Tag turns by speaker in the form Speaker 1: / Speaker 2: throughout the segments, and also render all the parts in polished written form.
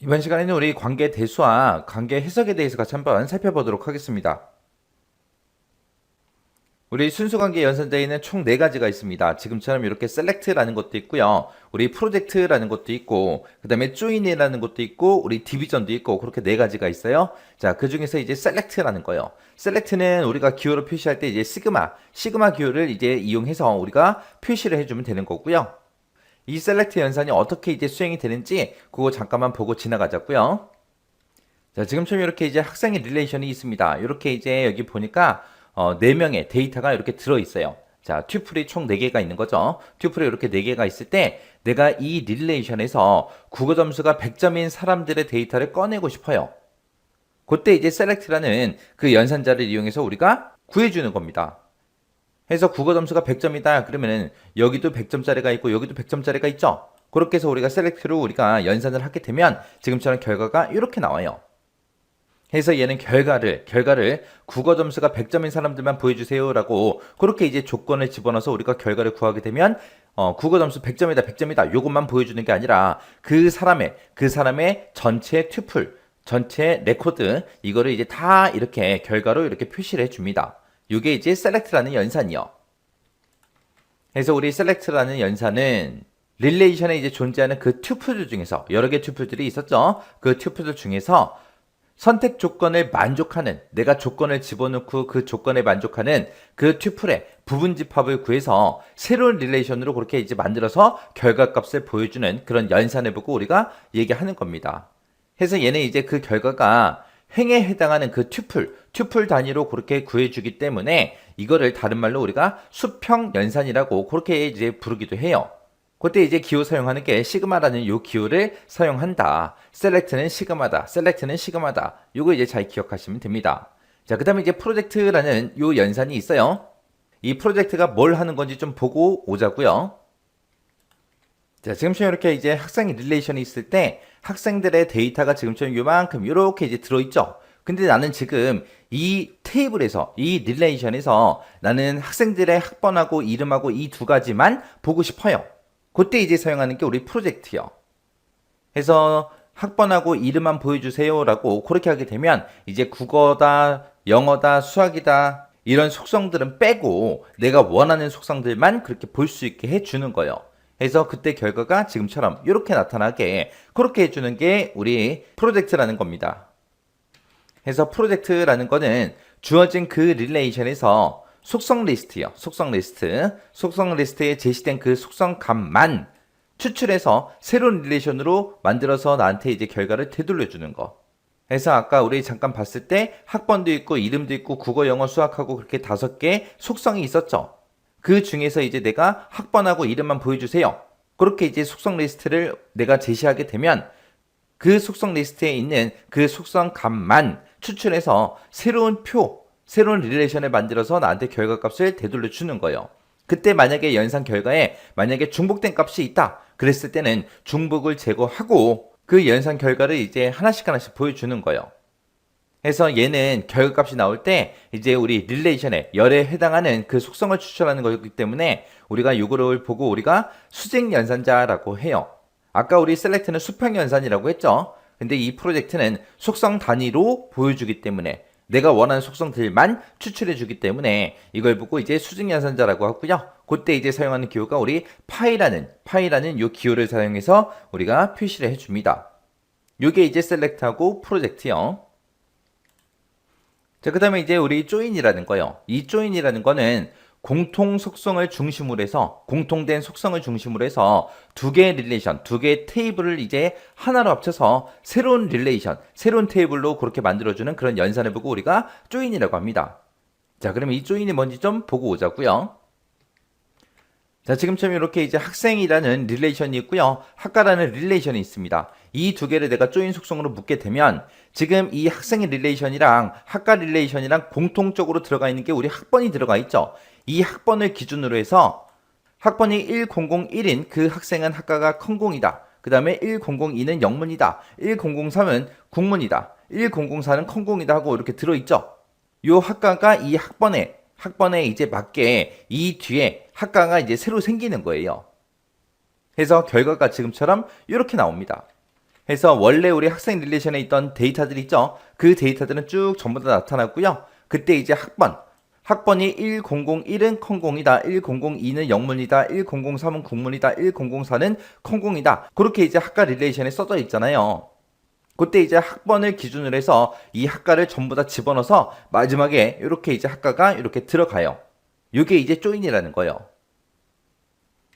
Speaker 1: 이번 시간에는 우리 관계 대수와 관계 해석에 대해서 같이 한번 살펴보도록 하겠습니다. 우리 순수관계 연산자에는 총 4가지가 있습니다. 지금처럼 이렇게 select라는 것도 있고요. 우리 project라는 것도 있고, 그 다음에 join이라는 것도 있고, 우리 division도 있고, 그렇게 4가지가 있어요. 자, 그 중에서 이제 select라는 거요. select는 우리가 기호로 표시할 때 이제 시그마 기호를 이제 이용해서 우리가 표시를 해주면 되는 거고요. 이 셀렉트 연산이 어떻게 이제 수행이 되는지 그거 잠깐만 보고 지나가자고요. 자, 지금처럼 이렇게 이제 학생의 릴레이션이 있습니다. 이렇게 이제 여기 보니까 4명의 데이터가 이렇게 들어있어요. 자, 튜플이 총 4개가 있는 거죠. 튜플이 이렇게 4개가 있을 때 내가 이 릴레이션에서 국어 점수가 100점인 사람들의 데이터를 꺼내고 싶어요. 그때 이제 select라는 그 연산자를 이용해서 우리가 구해주는 겁니다. 해서 국어 점수가 100점이다. 그러면은 여기도 100점짜리가 있고 여기도 100점짜리가 있죠. 그렇게 해서 우리가 셀렉트로 우리가 연산을 하게 되면 지금처럼 결과가 이렇게 나와요. 해서 얘는 결과를 국어 점수가 100점인 사람들만 보여주세요라고 그렇게 이제 조건을 집어넣어서 우리가 결과를 구하게 되면 국어 점수 100점이다, 100점이다. 요것만 보여주는 게 아니라 그 사람의 전체 튜플, 전체 레코드 이거를 이제 다 이렇게 결과로 이렇게 표시를 해줍니다. 이게 이제 select라는 연산이요. 그래서 우리 select라는 연산은 릴레이션에 이제 존재하는 그 튜플들 중에서 여러 개 튜플들이 있었죠. 그 튜플들 중에서 선택 조건을 만족하는 내가 조건을 집어넣고 그 조건에 만족하는 그 튜플의 부분 집합을 구해서 새로운 릴레이션으로 그렇게 이제 만들어서 결과값을 보여주는 그런 연산을 보고 우리가 얘기하는 겁니다. 그래서 얘는 이제 그 결과가 행에 해당하는 그 튜플 단위로 그렇게 구해주기 때문에 이거를 다른 말로 우리가 수평 연산이라고 그렇게 이제 부르기도 해요. 그때 이제 기호 사용하는 게 시그마라는 요 기호를 사용한다. 셀렉트는 시그마다. 요거 이제 잘 기억하시면 됩니다. 자, 그 다음에 이제 프로젝트라는 요 연산이 있어요. 이 프로젝트가 뭘 하는 건지 좀 보고 오자고요. 자, 지금처럼 이렇게 이제 학생 릴레이션이 있을 때 학생들의 데이터가 지금처럼 요만큼 요렇게 이제 들어있죠. 근데 나는 지금 이 테이블에서 이 릴레이션에서 나는 학생들의 학번하고 이름하고 이 2가지만 보고 싶어요. 그때 이제 사용하는 게 우리 프로젝트요. 그래서 학번하고 이름만 보여주세요라고 그렇게 하게 되면 이제 국어다, 영어다, 수학이다 이런 속성들은 빼고 내가 원하는 속성들만 그렇게 볼 수 있게 해주는 거예요. 그래서 그때 결과가 지금처럼 이렇게 나타나게 그렇게 해주는 게 우리 프로젝트라는 겁니다. 그래서 프로젝트라는 거는 주어진 그 릴레이션에서 속성 리스트요. 속성 리스트에 제시된 그 속성 값만 추출해서 새로운 릴레이션으로 만들어서 나한테 이제 결과를 되돌려주는 거. 그래서 아까 우리 잠깐 봤을 때 학번도 있고 이름도 있고 국어, 영어, 수학하고 그렇게 5개 속성이 있었죠. 그 중에서 이제 내가 학번하고 이름만 보여주세요. 그렇게 이제 속성 리스트를 내가 제시하게 되면 그 속성 리스트에 있는 그 속성 값만 추출해서 새로운 릴레이션을 만들어서 나한테 결과값을 되돌려 주는 거예요. 그때 만약에 연산 결과에 만약에 중복된 값이 있다. 그랬을 때는 중복을 제거하고 그 연산 결과를 이제 하나씩 보여주는 거예요. 그래서 얘는 결과값이 나올 때 이제 우리 릴레이션에 열에 해당하는 그 속성을 추출하는 거기 때문에 우리가 요거를 보고 우리가 수직 연산자라고 해요. 아까 우리 셀렉트는 수평 연산이라고 했죠. 근데 이 프로젝트는 속성 단위로 보여주기 때문에 내가 원하는 속성들만 추출해 주기 때문에 이걸 보고 이제 수직 연산자라고 하고요. 그때 이제 사용하는 기호가 우리 파이라는 요 기호를 사용해서 우리가 표시를 해 줍니다. 요게 이제 셀렉트하고 프로젝트요. 자, 그 다음에 이제 우리 조인이라는 거요. 이 조인이라는 거는 공통된 속성을 중심으로 해서 2개의 릴레이션, 2개의 테이블을 이제 하나로 합쳐서 새로운 테이블로 그렇게 만들어주는 그런 연산을 보고 우리가 조인이라고 합니다. 자, 그럼 이 조인이 뭔지 좀 보고 오자고요. 자, 지금처럼 이렇게 이제 학생이라는 릴레이션이 있고요. 학과라는 릴레이션이 있습니다. 이 2개를 내가 조인 속성으로 묶게 되면 지금 이 학생의 릴레이션이랑 학과 릴레이션이랑 공통적으로 들어가 있는 게 우리 학번이 들어가 있죠. 이 학번을 기준으로 해서 학번이 1001인 그 학생은 학과가 컨공이다. 그 다음에 1002는 영문이다. 1003은 국문이다. 1004는 컨공이다 하고 이렇게 들어있죠. 요 학과가 이 학번에 이제 맞게 이 뒤에 학과가 이제 새로 생기는 거예요. 그래서 결과가 지금처럼 이렇게 나옵니다. 해서 원래 우리 학생 릴레이션에 있던 데이터들 있죠? 그 데이터들은 쭉 전부 다 나타났고요. 그때 이제 학번이 1001은 콩공이다, 1002는 영문이다, 1003은 국문이다, 1004는 콩공이다. 그렇게 이제 학과 릴레이션에 써져 있잖아요. 그때 이제 학번을 기준으로 해서 이 학과를 전부 다 집어넣어서 마지막에 이렇게 이제 학과가 이렇게 들어가요. 이게 이제 조인이라는 거예요.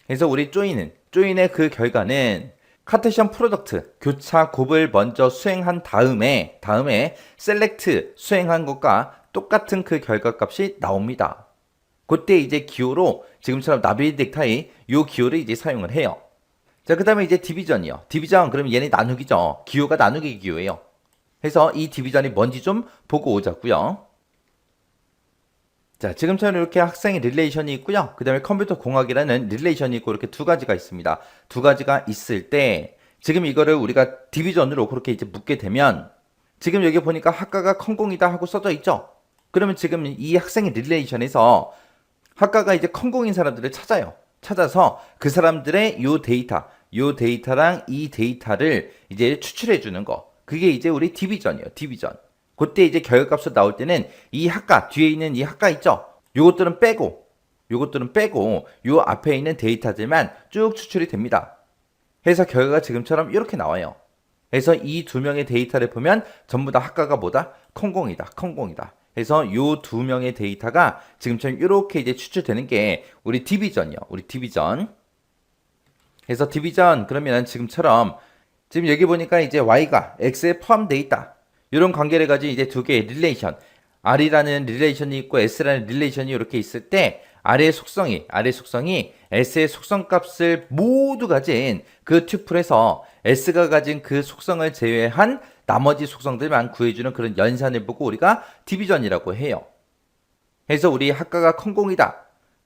Speaker 1: 그래서 우리 조인의 그 결과는 카테시언 프로덕트, 교차 곱을 먼저 수행한 다음에 셀렉트 수행한 것과 똑같은 그 결과값이 나옵니다. 그때 이제 기호로 지금처럼 나비덱타이 요 기호를 이제 사용을 해요. 자, 그 다음에 이제 디비전이요. 디비전, 그러면 얘네 나누기죠. 기호가 나누기 기호예요. 그래서 이 디비전이 뭔지 좀 보고 오자고요. 자, 지금처럼 이렇게 학생의 릴레이션이 있고요. 그 다음에 컴퓨터 공학이라는 릴레이션이 있고 이렇게 두 가지가 있습니다. 두 가지가 있을 때 지금 이거를 우리가 디비전으로 그렇게 이제 묶게 되면 지금 여기 보니까 학과가 컴공이다 하고 써져 있죠. 그러면 지금 이 학생의 릴레이션에서 학과가 이제 컴공인 사람들을 찾아요. 찾아서 그 사람들의 요 데이터랑 이 데이터를 이제 추출해 주는 거. 그게 이제 우리 디비전이에요. 디비전. 그때 이제 결과값으로 나올 때는 이 학과 뒤에 있는 이 학과 있죠. 요것들은 빼고 요 앞에 있는 데이터들만 쭉 추출이 됩니다. 해서 결과가 지금처럼 이렇게 나와요. 그래서 이 두 명의 데이터를 보면 전부 다 학과가 뭐다? 컴공이다. 그래서 요 두 명의 데이터가 지금처럼 이렇게 이제 추출되는 게 우리 디비전이요. 우리 디비전. 그래서 디비전 그러면 지금처럼 지금 여기 보니까 이제 y가 x에 포함되어 있다. 이런 관계를 가진 이제 두 개의 릴레이션. r이라는 릴레이션이 있고 s라는 릴레이션이 이렇게 있을 때 r의 속성이 s의 속성값을 모두 가진 그 튜플에서 s가 가진 그 속성을 제외한 나머지 속성들만 구해주는 그런 연산을 보고 우리가 디비전이라고 해요. 그래서 우리 학과가 컴공이다.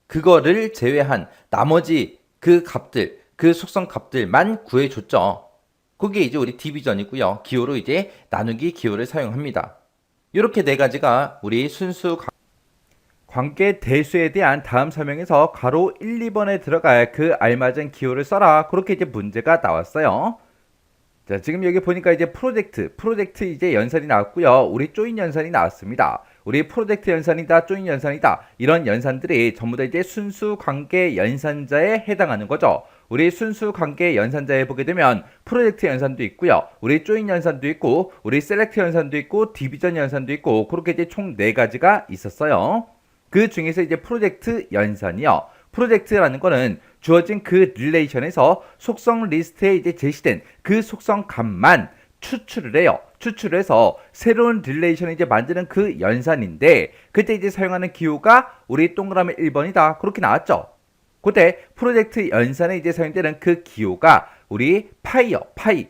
Speaker 1: 그거를 제외한 나머지 그 값들, 그 속성 값들만 구해줬죠. 그게 이제 우리 디비전이고요. 기호로 이제 나누기 기호를 사용합니다. 이렇게 네 가지가 우리 순수 관계 대수에 대한 다음 설명에서 가로 1, 2번에 들어갈 그 알맞은 기호를 써라. 그렇게 이제 문제가 나왔어요. 자, 지금 여기 보니까 이제 프로젝트 이제 연산이 나왔고요. 우리 조인 연산이 나왔습니다. 우리 프로젝트 연산이다, 조인 연산이다. 이런 연산들이 전부 다 이제 순수 관계 연산자에 해당하는 거죠. 우리 순수 관계 연산자에 보게 되면 프로젝트 연산도 있고요. 우리 조인 연산도 있고, 우리 셀렉트 연산도 있고, 디비전 연산도 있고, 그렇게 이제 총 4가지가 있었어요. 그 중에서 이제 프로젝트 연산이요. 프로젝트라는 거는 주어진 그 릴레이션에서 속성 리스트에 이제 제시된 그 속성 값만 추출을 해요. 추출을 해서 새로운 릴레이션을 이제 만드는 그 연산인데 그때 이제 사용하는 기호가 우리 동그라미 1번이다. 그렇게 나왔죠. 그때 프로젝트 연산에 이제 사용되는 그 기호가 우리 파이요. 파이.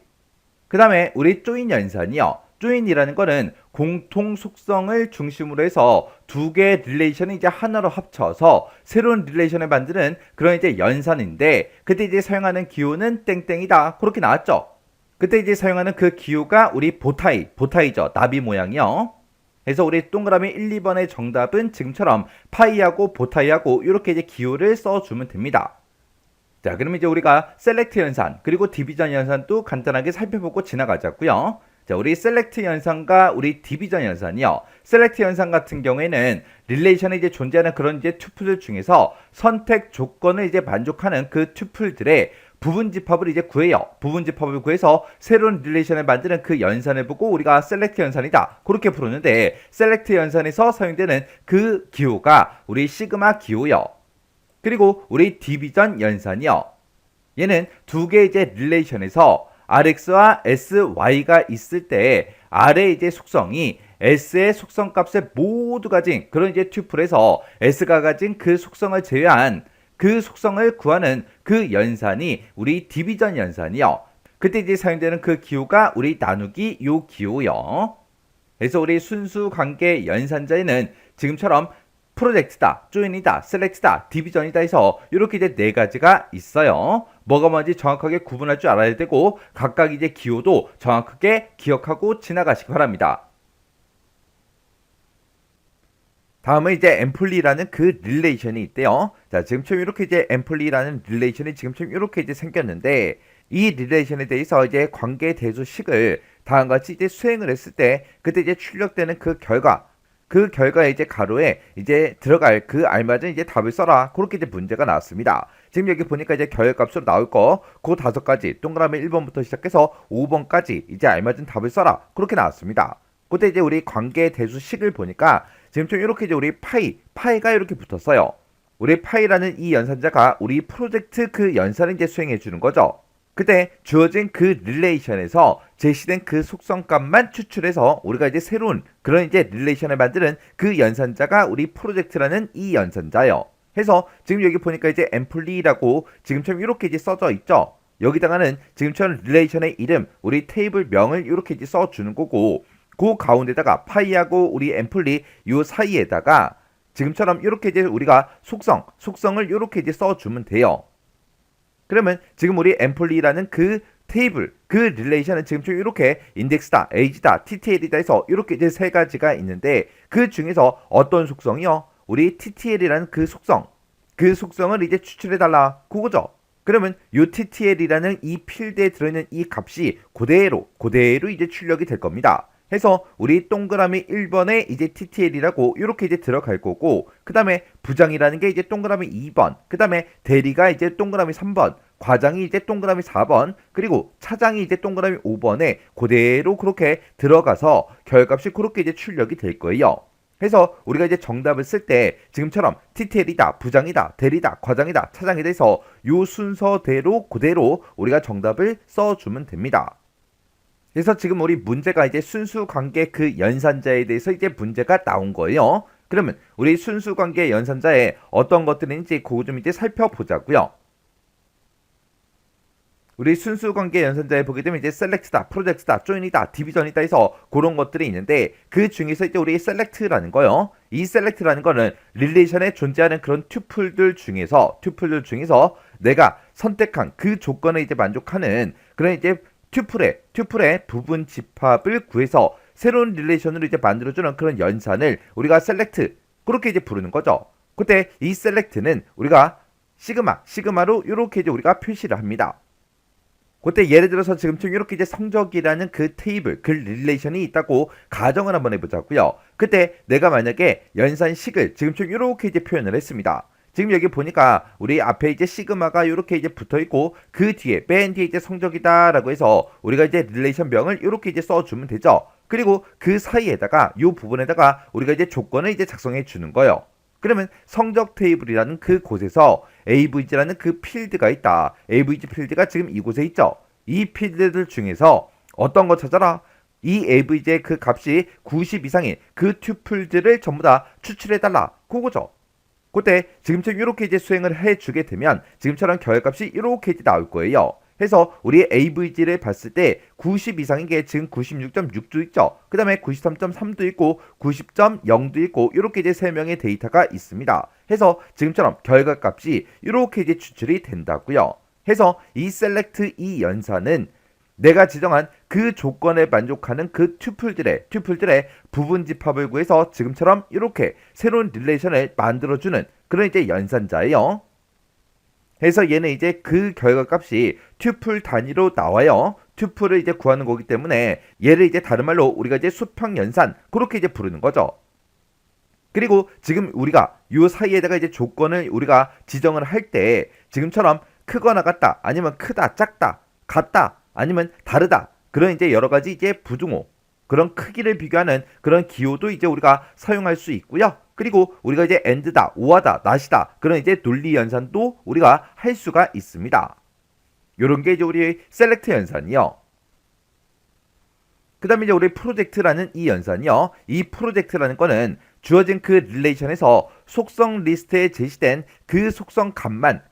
Speaker 1: 그 다음에 우리 조인 연산이요. 조인이라는 거는 공통 속성을 중심으로 해서 두 개의 릴레이션을 이제 하나로 합쳐서 새로운 릴레이션을 만드는 그런 이제 연산인데 그때 이제 사용하는 기호는 땡땡이다. 그렇게 나왔죠. 그때 이제 사용하는 그 기호가 우리 보타이죠. 나비 모양이요. 그래서 우리 동그라미 1, 2번의 정답은 지금처럼 파이하고 보타이하고 이렇게 이제 기호를 써주면 됩니다. 자, 그러면 이제 우리가 셀렉트 연산 그리고 디비전 연산도 간단하게 살펴보고 지나가자고요. 자, 우리 셀렉트 연산과 우리 디비전 연산이요. 셀렉트 연산 같은 경우에는 릴레이션에 이제 존재하는 그런 이제 튜플들 중에서 선택 조건을 이제 만족하는 그 튜플들의 부분 집합을 이제 구해요. 부분 집합을 구해서 새로운 릴레이션을 만드는 그 연산을 보고 우리가 셀렉트 연산이다. 그렇게 부르는데 셀렉트 연산에서 사용되는 그 기호가 우리 시그마 기호요. 그리고 우리 디비전 연산이요. 얘는 두 개의 이제 릴레이션에서 Rx와 Sy가 있을 때 R의 이제 속성이 S의 속성 값을 모두 가진 그런 이제 튜플에서 S가 가진 그 속성을 제외한 그 속성을 구하는 그 연산이 우리 디비전 연산이요. 그때 이제 사용되는 그 기호가 우리 나누기 요 기호요. 그래서 우리 순수 관계 연산자에는 지금처럼 프로젝트다, 조인이다, 셀렉트다, 디비전이다 해서 이렇게 이제 4가지가 있어요. 뭐가 뭔지 정확하게 구분할 줄 알아야 되고 각각 이제 기호도 정확하게 기억하고 지나가시기 바랍니다. 다음은 이제 앰플리라는 그 릴레이션이 있대요. 자, 지금처럼 이렇게 이제 앰플리라는 릴레이션이 지금처럼 이렇게 이제 생겼는데 이 릴레이션에 대해서 이제 관계 대수식을 다음과 같이 이제 수행을 했을 때 그때 이제 출력되는 그 결과에 이제 가로에 이제 들어갈 그 알맞은 이제 답을 써라. 그렇게 이제 문제가 나왔습니다. 지금 여기 보니까 이제 결과값으로 나올 거 그 5가지 동그라미 1번부터 시작해서 5번까지 이제 알맞은 답을 써라. 그렇게 나왔습니다. 그때 이제 우리 관계 대수식을 보니까 지금 좀 이렇게 이제 우리 파이가 이렇게 붙었어요. 우리 파이라는 이 연산자가 우리 프로젝트 그 연산을 이제 수행해 주는 거죠. 그때 주어진 그 릴레이션에서 제시된 그 속성값만 추출해서 우리가 이제 새로운 그런 이제 릴레이션을 만드는 그 연산자가 우리 프로젝트라는 이 연산자예요. 해서 지금 여기 보니까 이제 앰플리라고 지금처럼 이렇게 이제 써져 있죠. 여기다가는 지금처럼 릴레이션의 이름, 우리 테이블 명을 이렇게 이제 써주는 거고, 그 가운데다가 파이하고 우리 앰플리 요 사이에다가 지금처럼 이렇게 이제 우리가 속성을 이렇게 이제 써주면 돼요. 그러면 지금 우리 앰플리라는 그 테이블, 그 릴레이션은 지금 좀 이렇게 인덱스다, 에이지다, TTL이다 해서 이렇게 이제 3가지가 있는데 그 중에서 어떤 속성이요? 우리 TTL이라는 그 속성을 이제 추출해달라. 그거죠. 그러면 요 TTL이라는 이 필드에 들어있는 이 값이 그대로 이제 출력이 될 겁니다. 해서 우리 동그라미 1번에 이제 TTL이라고 이렇게 이제 들어갈 거고, 그 다음에 부장이라는 게 이제 동그라미 2번, 그 다음에 대리가 이제 동그라미 3번, 과장이 이제 동그라미 4번, 그리고 차장이 이제 동그라미 5번에 그대로 그렇게 들어가서 결값이 그렇게 이제 출력이 될 거예요. 해서 우리가 이제 정답을 쓸 때 지금처럼 TTL이다, 부장이다, 대리다, 과장이다, 차장이다 해서 요 순서대로 그대로 우리가 정답을 써주면 됩니다. 그래서 지금 우리 문제가 이제 순수관계 그 연산자에 대해서 이제 문제가 나온 거예요. 그러면 우리 순수관계 연산자에 어떤 것들인지 그거 좀 이제 살펴보자고요. 우리 순수관계 연산자에 보게 되면 이제 셀렉트다, 프로젝트다, 조인이다, 디비전이다 해서 그런 것들이 있는데 그 중에서 이제 우리 셀렉트라는 거요. 이 셀렉트라는 거는 릴레이션에 존재하는 그런 튜플들 중에서 내가 선택한 그 조건에 이제 만족하는 그런 이제 튜플의 부분 집합을 구해서 새로운 릴레이션으로 이제 만들어주는 그런 연산을 우리가 셀렉트 그렇게 이제 부르는 거죠. 그때 이 셀렉트는 우리가 시그마로 이렇게 이제 우리가 표시를 합니다. 그때 예를 들어서 지금처럼 이렇게 이제 성적이라는 그 테이블, 그 릴레이션이 있다고 가정을 한번 해보자고요. 그때 내가 만약에 연산식을 지금처럼 이렇게 이제 표현을 했습니다. 지금 여기 보니까 우리 앞에 이제 시그마가 이렇게 이제 붙어 있고 그 뒤에 맨 뒤에 이제 성적이다라고 해서 우리가 이제 릴레이션 명을 이렇게 이제 써주면 되죠. 그리고 그 사이에다가 이 부분에다가 우리가 이제 조건을 이제 작성해 주는 거예요. 그러면 성적 테이블이라는 그 곳에서 AVG라는 그 필드가 있다. AVG 필드가 지금 이곳에 있죠. 이 필드들 중에서 어떤 거 찾아라? 이 AVG의 그 값이 90 이상인 그 튜플들을 전부 다 추출해달라. 그거죠. 그때 지금처럼 이렇게 이제 수행을 해주게 되면 지금처럼 결값이 이렇게 이제 나올 거예요. 해서 우리 AVG를 봤을 때 90 이상인 게 지금 96.6도 있죠. 그 다음에 93.3도 있고 90.0도 있고 이렇게 이제 3명의 데이터가 있습니다. 해서 지금처럼 결과값이 이렇게 이제 추출이 된다고요. 해서 이 셀렉트 이 연산은 내가 지정한 그 조건에 만족하는 그 튜플들의 부분 집합을 구해서 지금처럼 이렇게 새로운 릴레이션을 만들어주는 그런 이제 연산자예요. 해서 얘는 이제 그 결과값이 튜플 단위로 나와요. 튜플을 이제 구하는 거기 때문에 얘를 이제 다른 말로 우리가 이제 수평 연산 그렇게 이제 부르는 거죠. 그리고 지금 우리가 요 사이에다가 이제 조건을 우리가 지정을 할 때 지금처럼 크거나 같다, 아니면 크다, 작다, 같다, 아니면 다르다, 그런 이제 여러 가지 이제 부등호, 그런 크기를 비교하는 그런 기호도 이제 우리가 사용할 수 있고요. 그리고 우리가 이제 AND다, OR다, NOT이다, 그런 이제 논리 연산도 우리가 할 수가 있습니다. 요런 게 이제 우리 셀렉트 연산이요. 그 다음에 이제 우리 프로젝트라는 이 연산이요. 이 프로젝트라는 거는 주어진 그 릴레이션에서 속성 리스트에 제시된 그 속성 값만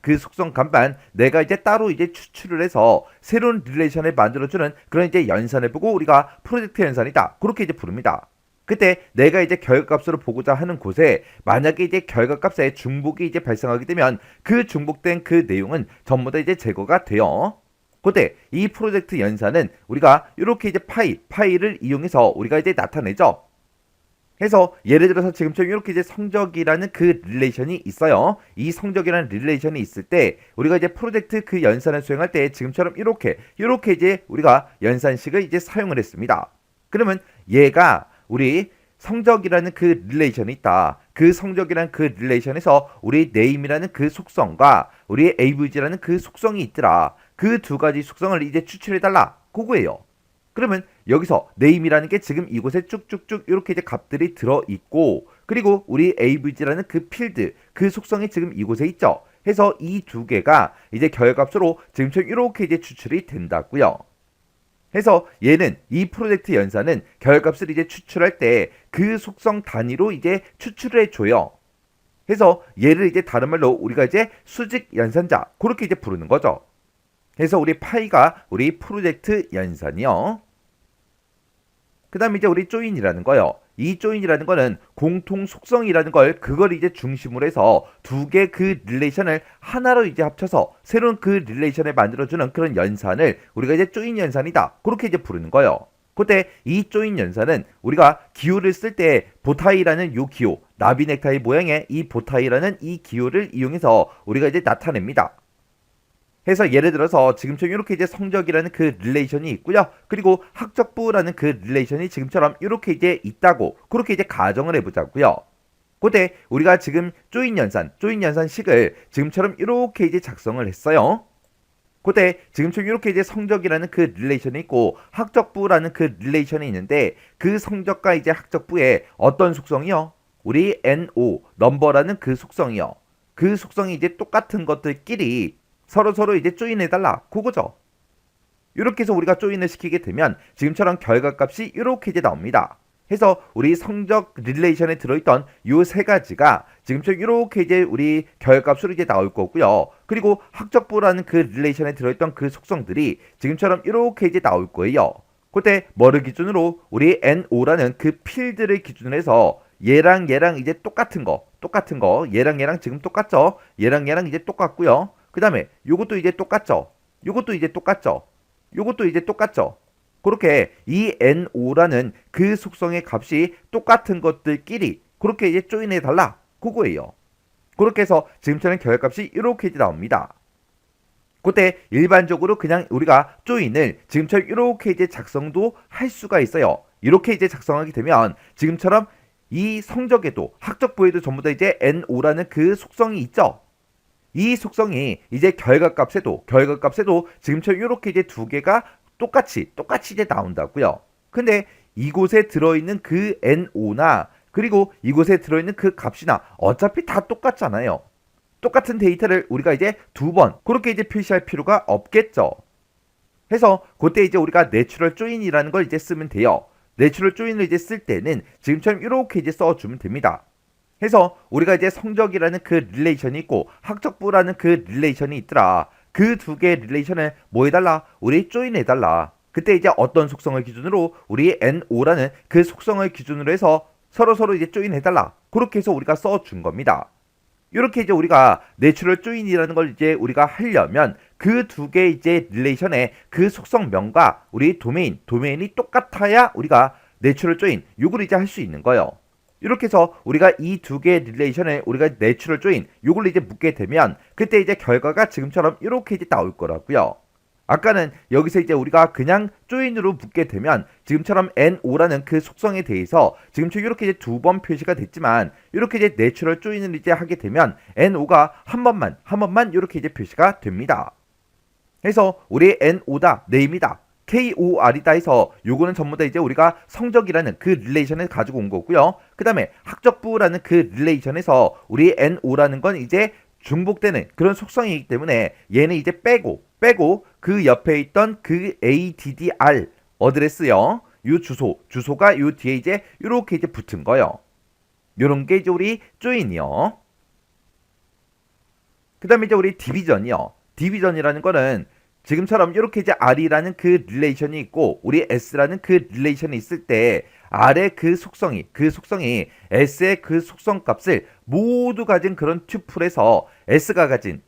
Speaker 1: 내가 이제 따로 이제 추출을 해서 새로운 릴레이션을 만들어주는 그런 이제 연산을 보고 우리가 프로젝트 연산이다. 그렇게 이제 부릅니다. 그때 내가 이제 결과값으로 보고자 하는 곳에 만약에 이제 결과값에 중복이 이제 발생하게 되면 그 중복된 그 내용은 전부 다 이제 제거가 돼요. 그때 이 프로젝트 연산은 우리가 이렇게 이제 파이를 이용해서 우리가 이제 나타내죠. 해서 예를 들어서 지금처럼 이렇게 이제 성적이라는 그 릴레이션이 있어요. 이 성적이라는 릴레이션이 있을 때 우리가 이제 프로젝트 그 연산을 수행할 때 지금처럼 이렇게 이제 우리가 연산식을 이제 사용을 했습니다. 그러면 얘가 우리 성적이라는 그 릴레이션이 있다. 그 성적이라는 그 릴레이션에서 우리 name이라는 그 속성과 우리 avg라는 그 속성이 있더라. 그 두 가지 속성을 이제 추출해달라. 그거예요. 그러면 여기서 name이라는 게 지금 이곳에 쭉쭉쭉 이렇게 이제 값들이 들어있고, 그리고 우리 avg라는 그 필드, 그 속성이 지금 이곳에 있죠. 해서 이 두 개가 이제 결과값으로 지금처럼 이렇게 이제 추출이 된다고요. 해서 얘는 이 프로젝트 연산은 결과값을 이제 추출할 때 그 속성 단위로 이제 추출을 해줘요. 해서 얘를 이제 다른 말로 우리가 이제 수직 연산자 그렇게 이제 부르는 거죠. 그래서 우리 파이가 우리 프로젝트 연산이요. 그 다음에 이제 우리 조인이라는 거요. 이 조인이라는 거는 공통 속성이라는 걸 그걸 이제 중심으로 해서 두 개 그 릴레이션을 하나로 이제 합쳐서 새로운 그 릴레이션을 만들어주는 그런 연산을 우리가 이제 조인 연산이다. 그렇게 이제 부르는 거예요. 그때 이 조인 연산은 우리가 기호를 쓸 때 보타이라는 요 기호, 나비 넥타이 모양의 이 보타이라는 이 기호를 이용해서 우리가 이제 나타냅니다. 해서 예를 들어서 지금처럼 이렇게 이제 성적이라는 그 릴레이션이 있고요. 그리고 학적부라는 그 릴레이션이 지금처럼 이렇게 이제 있다고 그렇게 이제 가정을 해보자고요. 그때 우리가 지금 조인 연산식을 지금처럼 이렇게 이제 작성을 했어요. 그때 지금처럼 이렇게 이제 성적이라는 그 릴레이션이 있고 학적부라는 그 릴레이션이 있는데 그 성적과 이제 학적부의 어떤 속성이요? 우리 NO, 넘버라는 그 속성이요. 그 속성이 이제 똑같은 것들끼리 서로 이제 조인해달라. 그거죠. 이렇게 해서 우리가 조인을 시키게 되면 지금처럼 결과값이 이렇게 이제 나옵니다. 해서 우리 성적 릴레이션에 들어있던 요 세 가지가 지금처럼 이렇게 이제 우리 결과값으로 이제 나올 거고요. 그리고 학적부라는 그 릴레이션에 들어있던 그 속성들이 지금처럼 이렇게 이제 나올 거예요. 그때 뭐를 기준으로 우리 NO라는 그 필드를 기준으로 해서 얘랑 이제 똑같은 거 얘랑 지금 똑같죠? 얘랑 이제 똑같고요. 그 다음에 요것도 이제 똑같죠? 요것도 이제 똑같죠? 그렇게 이 NO라는 그 속성의 값이 똑같은 것들끼리 그렇게 이제 조인해 달라. 그거예요. 그렇게 해서 지금처럼 결과값이 이렇게 이제 나옵니다. 그때 일반적으로 그냥 우리가 조인을 지금처럼 이렇게 이제 작성도 할 수가 있어요. 이렇게 이제 작성하게 되면 지금처럼 이 성적에도 학적부에도 전부 다 이제 NO라는 그 속성이 있죠. 이 속성이 이제 결과값에도 지금처럼 이렇게 이제 두 개가 똑같이 이제 나온다고요. 근데 이곳에 들어있는 그 NO나 그리고 이곳에 들어있는 그 값이나 어차피 다 똑같잖아요. 똑같은 데이터를 우리가 이제 두 번 그렇게 이제 표시할 필요가 없겠죠. 해서 그때 이제 우리가 내추럴 조인이라는 걸 이제 쓰면 돼요. 내추럴 조인을 이제 쓸 때는 지금처럼 이렇게 이제 써주면 됩니다. 해서 우리가 이제 성적이라는 그 릴레이션이 있고 학적부라는 그 릴레이션이 있더라. 그 두 개의 릴레이션을 뭐 해달라? 우리 조인해달라. 그때 이제 어떤 속성을 기준으로 우리 NO라는 그 속성을 기준으로 해서 서로 이제 조인해달라. 그렇게 해서 우리가 써준 겁니다. 이렇게 이제 우리가 내추럴 조인이라는 걸 이제 우리가 하려면 그 두 개의 이제 릴레이션의 그 속성명과 우리 도메인이 똑같아야 우리가 내추럴 조인 요걸 이제 할 수 있는 거예요. 이렇게 해서 우리가 이 두 개의 릴레이션에 우리가 내추럴 조인 요걸 이제 묶게 되면 그때 이제 결과가 지금처럼 이렇게 이제 나올 거라고요. 아까는 여기서 이제 우리가 그냥 조인으로 묶게 되면 지금처럼 NO라는 그 속성에 대해서 지금처럼 이렇게 이제 두 번 표시가 됐지만 이렇게 이제 내추럴 조인을 이제 하게 되면 NO가 한 번만 이렇게 이제 표시가 됩니다. 해서 우리 NO다, name이다. KOR이다 해서 요거는 전부 다 이제 우리가 성적이라는 그 릴레이션을 가지고 온 거고요. 그 다음에 학적부라는 그 릴레이션에서 우리 NO라는 건 이제 중복되는 그런 속성이기 때문에 얘는 이제 빼고 그 옆에 있던 그 ADDR 어드레스요. 요 주소가 요 뒤에 이제 이렇게 이제 붙은 거요. 요런 게 이제 우리 조인이요. 그 다음에 이제 우리 디비전이요. 디비전이라는 거는 지금처럼 이렇게 이제 R이라는 그 릴레이션이 있고 우리 S라는 그 릴레이션이 있을 때 R의 그 속성이 S의 그 속성 값을 모두 가진 그런 튜플에서 S가 가진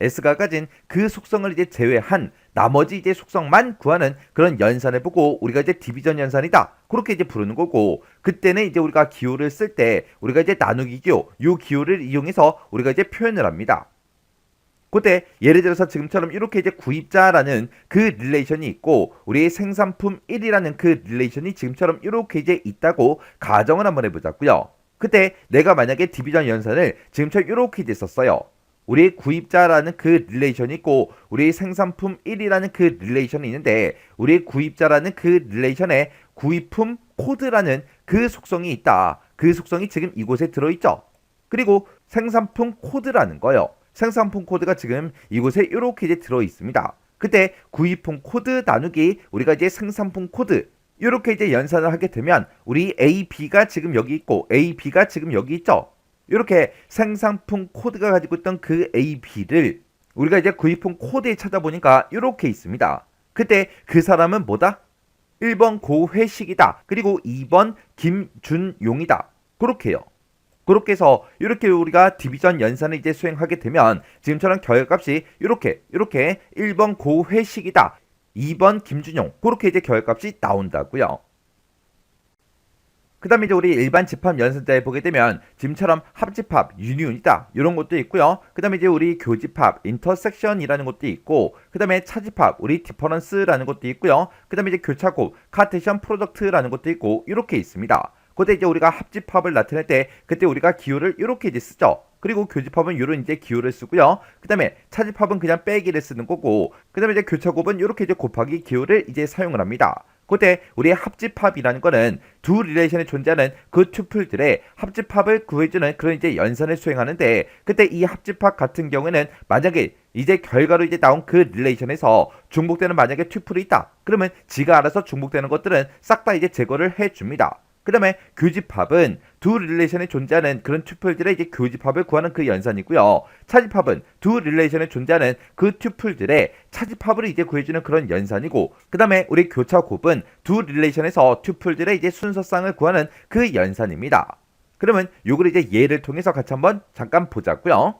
Speaker 1: 그 속성을 이제 제외한 나머지 이제 속성만 구하는 그런 연산을 보고 우리가 이제 디비전 연산이다. 그렇게 이제 부르는 거고, 그때는 이제 우리가 기호를 쓸 때 우리가 이제 나누기 기호, 요 기호를 이용해서 우리가 이제 표현을 합니다. 그때 예를 들어서 지금처럼 이렇게 이제 구입자라는 그 릴레이션이 있고 우리의 생산품 1이라는 그 릴레이션이 지금처럼 이렇게 이제 있다고 가정을 한번 해보자고요. 그때 내가 만약에 디비전 연산을 지금처럼 이렇게 이제 썼어요. 우리의 구입자라는 그 릴레이션이 있고 우리의 생산품 1이라는 그 릴레이션이 있는데 우리의 구입자라는 그 릴레이션에 구입품 코드라는 그 속성이 있다. 그 속성이 지금 이곳에 들어있죠. 그리고 생산품 코드라는 거요. 생산품 코드가 지금 이곳에 이렇게 이제 들어 있습니다. 그때 구입품 코드 나누기 우리가 이제 생산품 코드 이렇게 이제 연산을 하게 되면 우리 A, B가 지금 여기 있고 A, B가 지금 여기 있죠. 이렇게 생산품 코드가 가지고 있던 그 A, B를 우리가 이제 구입품 코드에 찾아보니까 이렇게 있습니다. 그때 그 사람은 뭐다? 1번 고회식이다. 그리고 2번 김준용이다. 그렇게요. 그렇게 해서 이렇게 우리가 디비전 연산을 이제 수행하게 되면 지금처럼 결과값이 이렇게 1번 고회식이다. 2번 김준용. 그렇게 이제 결과값이 나온다고요. 그 다음에 이제 우리 일반 집합 연산자에 보게 되면 지금처럼 합집합, 유니온이다. 이런 것도 있고요. 그 다음에 이제 우리 교집합, 인터섹션이라는 것도 있고, 그 다음에 차집합, 우리 디퍼런스라는 것도 있고요. 그 다음에 이제 교차곱, 카테시언 프로덕트라는 것도 있고, 이렇게 있습니다. 그때 이제 우리가 합집합을 나타낼 때 그때 우리가 기호를 이렇게 이제 쓰죠. 그리고 교집합은 이런 이제 기호를 쓰고요. 그 다음에 차집합은 그냥 빼기를 쓰는 거고, 그 다음에 이제 교차곱은 이렇게 이제 곱하기 기호를 이제 사용을 합니다. 그때 우리의 합집합이라는 거는 두 릴레이션에 존재하는 그 튜플들의 합집합을 구해주는 그런 이제 연산을 수행하는데, 그때 이 합집합 같은 경우에는 만약에 이제 결과로 이제 나온 그 릴레이션에서 중복되는 만약에 튜플이 있다. 그러면 지가 알아서 중복되는 것들은 싹 다 이제 제거를 해줍니다. 그 다음에 교집합은 두 릴레이션에 존재하는 그런 튜플들의 이제 교집합을 구하는 그 연산이고요. 차집합은 두 릴레이션에 존재하는 그 튜플들의 차집합을 이제 구해주는 그런 연산이고, 그 다음에 우리 교차곱은 두 릴레이션에서 튜플들의 이제 순서쌍을 구하는 그 연산입니다. 그러면 요걸 이제 예를 통해서 같이 한번 잠깐 보자고요.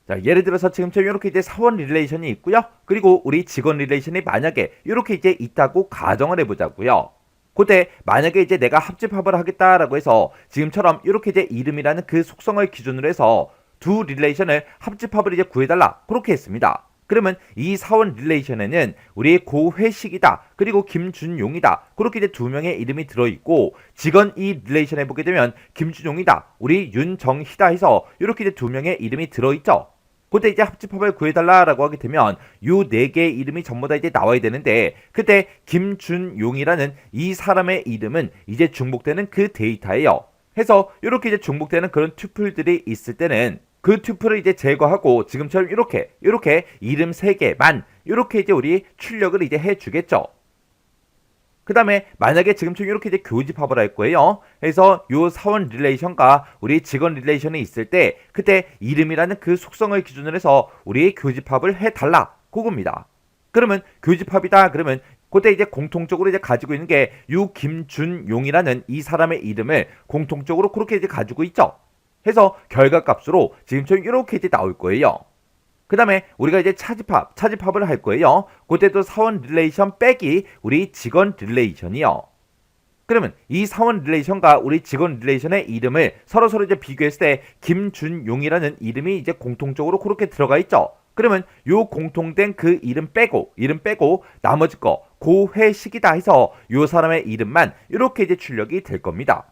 Speaker 1: 자, 예를 들어서 지금처럼 이렇게 이제 사원 릴레이션이 있고요. 그리고 우리 직원 릴레이션이 만약에 이렇게 이제 있다고 가정을 해보자고요. 그때 만약에 이제 내가 합집합을 하겠다라고 해서 지금처럼 이렇게 이제 이름이라는 그 속성을 기준으로 해서 두 릴레이션을 합집합을 이제 구해달라 그렇게 했습니다. 그러면 이 사원 릴레이션에는 우리의 고회식이다 그리고 김준용이다 그렇게 이제 두 명의 이름이 들어있고, 직원 이 릴레이션에 보게 되면 김준용이다 우리 윤정희다 해서 이렇게 이제 두 명의 이름이 들어있죠. 그때 이제 합집합을 구해달라라고 하게 되면 요 네 개의 이름이 전부 다 이제 나와야 되는데, 그때 김준용이라는 이 사람의 이름은 이제 중복되는 그 데이터예요. 해서 이렇게 이제 중복되는 그런 튜플들이 있을 때는 그 튜플을 이제 제거하고 지금처럼 이렇게 이름 3개만 이렇게 이제 우리 출력을 이제 해주겠죠. 그 다음에 만약에 지금처럼 이렇게 이제 교집합을 할 거예요. 그래서 요 사원 릴레이션과 우리 직원 릴레이션이 있을 때 그때 이름이라는 그 속성을 기준으로 해서 우리의 교집합을 해달라 그겁니다. 그러면 교집합이다 그러면 그때 이제 공통적으로 이제 가지고 있는 게 요 김준용이라는 이 사람의 이름을 공통적으로 그렇게 이제 가지고 있죠. 해서 결과값으로 지금처럼 이렇게 이제 나올 거예요. 그 다음에 우리가 이제 차집합을 할 거예요. 그때도 사원 릴레이션 빼기 우리 직원 릴레이션이요. 그러면 이 사원 릴레이션과 우리 직원 릴레이션의 이름을 서로 이제 비교했을 때 김준용이라는 이름이 이제 공통적으로 그렇게 들어가 있죠. 그러면 요 공통된 그 이름 빼고 나머지 거 고회식이다 해서 요 사람의 이름만 이렇게 이제 출력이 될 겁니다.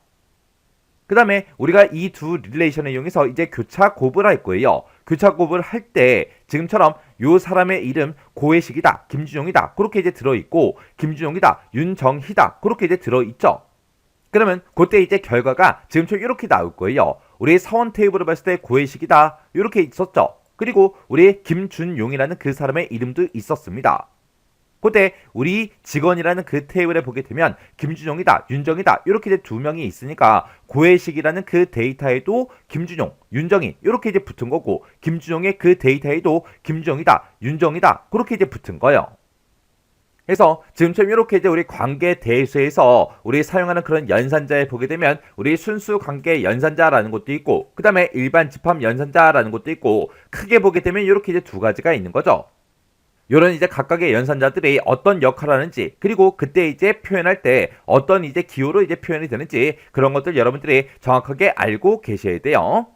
Speaker 1: 그 다음에 우리가 이 두 릴레이션을 이용해서 이제 교차곱을 할 거예요. 교차곱을 할 때 지금처럼 요 사람의 이름 고회식이다, 김준용이다 그렇게 이제 들어있고, 김준용이다, 윤정희다 그렇게 이제 들어있죠. 그러면 그때 이제 결과가 지금처럼 이렇게 나올 거예요. 우리 사원 테이블을 봤을 때 고회식이다 이렇게 있었죠. 그리고 우리 김준용이라는 그 사람의 이름도 있었습니다. 그때 우리 직원이라는 그 테이블에 보게 되면 김준용이다, 윤정이다 이렇게 이제 두 명이 있으니까 고회식이라는 그 데이터에도 김준용, 윤정이 이렇게 이제 붙은 거고, 김준용의 그 데이터에도 김준용이다, 윤정이다 그렇게 이제 붙은 거예요. 그래서 지금처럼 이렇게 이제 우리 관계 대수에서 우리 사용하는 그런 연산자에 보게 되면 우리 순수 관계 연산자라는 것도 있고, 그 다음에 일반 집합 연산자라는 것도 있고, 크게 보게 되면 이렇게 이제 두 가지가 있는 거죠. 요런 이제 각각의 연산자들이 어떤 역할을 하는지, 그리고 그때 이제 표현할 때 어떤 이제 기호로 이제 표현이 되는지, 그런 것들 여러분들이 정확하게 알고 계셔야 돼요.